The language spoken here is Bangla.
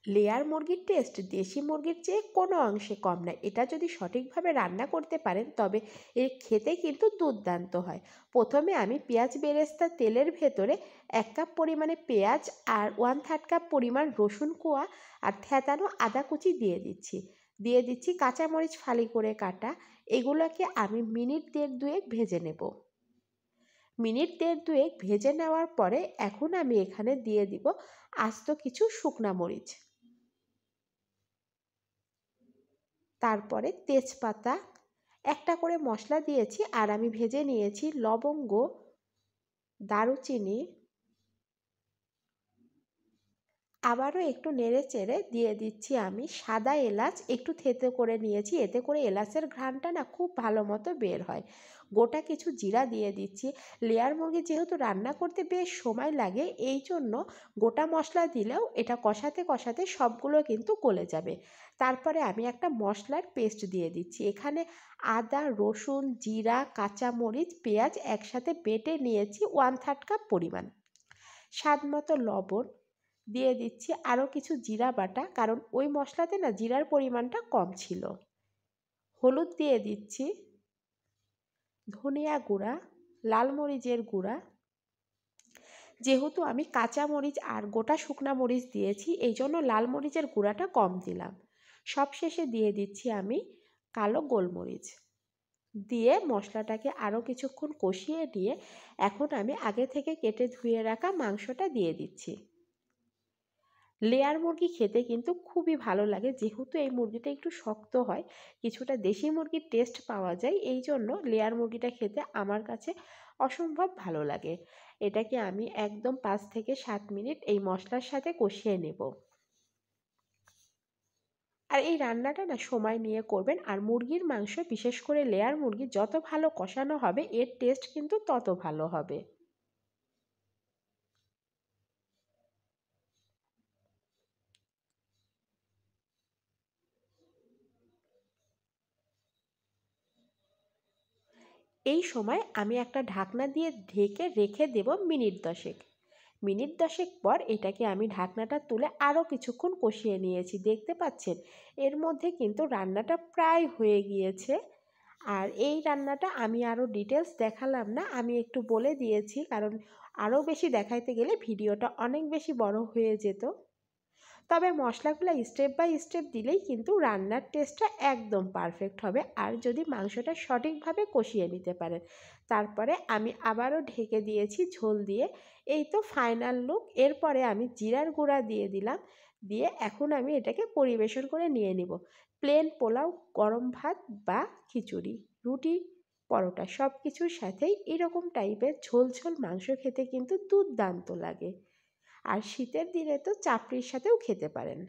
লেয়ার মুরগির টেস্ট দেশি মুরগির চেয়ে কোনো অংশে কম নয়। এটা যদি সঠিকভাবে রান্না করতে পারেন তবে এর খেতে কিন্তু দুর্দান্ত হয়। প্রথমে আমি পেঁয়াজ বেরেস্তা তেলের ভেতরে 1 কাপ পরিমাণে পেঁয়াজ আর 1/3 কাপ পরিমাণ রসুন কোয়া আর থেঁতানো আদা কুচি দিয়ে দিচ্ছি কাঁচামরিচ ফালি করে কাটা। এগুলোকে আমি মিনিট 1.5-2 ভেজে নেব। মিনিট 1.5-2 ভেজে নেওয়ার পরে এখন আমি এখানে দিয়ে দিব আস্ত কিছু শুকনা মরিচ, তারপরে তেজপাতা, একটা করে মশলা দিয়েছি আর আমি ভেজে নিয়েছি লবঙ্গ, দারুচিনি। আবারও একটু নেড়ে চেড়ে দিয়ে দিচ্ছি আমি সাদা এলাচ, একটু থেতো করে নিয়েছি, এতে করে এলাচের ঘ্রাণটা না খুব ভালো মতো বের হয়। গোটা কিছু জিরা দিয়ে দিচ্ছি। লেয়ার মুরগি যেহেতু রান্না করতে বেশ সময় লাগে, এই জন্য গোটা মশলা দিলেও এটা কষাতে কষাতে সবগুলো কিন্তু গলে যাবে। তারপরে আমি একটা মশলার পেস্ট দিয়ে দিচ্ছি। এখানে আদা, রসুন, জিরা, কাঁচামরিচ, পেঁয়াজ একসাথে বেটে নিয়েছি 1/3 কাপ পরিমাণ। স্বাদ মতো লবণ দিয়ে দিচ্ছি, আরও কিছু জিরা বাটা, কারণ ওই মশলাতে না জিরার পরিমাণটা কম ছিল। হলুদ দিয়ে দিচ্ছি, ধনিয়া গুঁড়া, লাল মরিচের গুঁড়া। যেহেতু আমি কাঁচা মরিচ আর গোটা শুকনা মরিচ দিয়েছি, এই জন্য লাল মরিচের গুঁড়াটা কম দিলাম। সবশেষে দিয়ে দিচ্ছি আমি কালো গোলমরিচ। দিয়ে মশলাটাকে আরও কিছুক্ষণ কষিয়ে নিয়ে এখন আমি আগে থেকে কেটে ধুয়ে রাখা মাংসটা দিয়ে দিচ্ছি। লেয়ার মুরগি খেতে কিন্তু খুবই ভালো লাগে, যেহেতু এই মুরগিটা একটু শক্ত হয়, কিছুটা দেশি মুরগির টেস্ট পাওয়া যায়, এই জন্য লেয়ার মুরগিটা খেতে আমার কাছে অসম্ভব ভালো লাগে। এটাকে আমি একদম 5 থেকে 7 মিনিট এই মশলার সাথে কষিয়ে নেব। আর এই রান্নাটা না সময় নিয়ে করবেন, আর মুরগির মাংস বিশেষ করে লেয়ার মুরগি যত ভালো কষানো হবে এর টেস্ট কিন্তু তত ভালো হবে। এই সময় আমি একটা ঢাকনা দিয়ে ঢেকে রেখে দেব মিনিট 10। মিনিট 10 পর এটাকে আমি ঢাকনাটা তুলে আরও কিছুক্ষণ কষিয়ে নিয়েছি। দেখতে পাচ্ছেন এর মধ্যে কিন্তু রান্নাটা প্রায় হয়ে গিয়েছে। আর এই রান্নাটা আমি আরও ডিটেলস দেখালাম না, আমি একটু বলে দিয়েছি, কারণ আরও বেশি দেখাইতে গেলে ভিডিওটা অনেক বেশি বড় হয়ে যেত। তবে মশলাগুলো স্টেপ বাই স্টেপ দিলেই কিন্তু রান্নার টেস্টটা একদম পারফেক্ট হবে, আর যদি মাংসটা সঠিকভাবে কষিয়ে নিতে পারেন। তারপরে আমি আবারও ঢেকে দিয়েছি ঝোল দিয়ে। এই তো ফাইনাল লুক। এরপরে আমি জিরার গুঁড়া দিয়ে দিলাম, দিয়ে এখন আমি এটাকে পরিবেশন করে নিয়ে নিব। প্লেন পোলাও, গরম ভাত বা খিচুড়ি, রুটি, পরোটা সব কিছুর সাথেই এরকম টাইপের ঝোল ঝোল মাংস খেতে কিন্তু দুর্দান্ত লাগে। আর শীতের দিনে তো চাপড়ির সাথেও খেতে পারেন।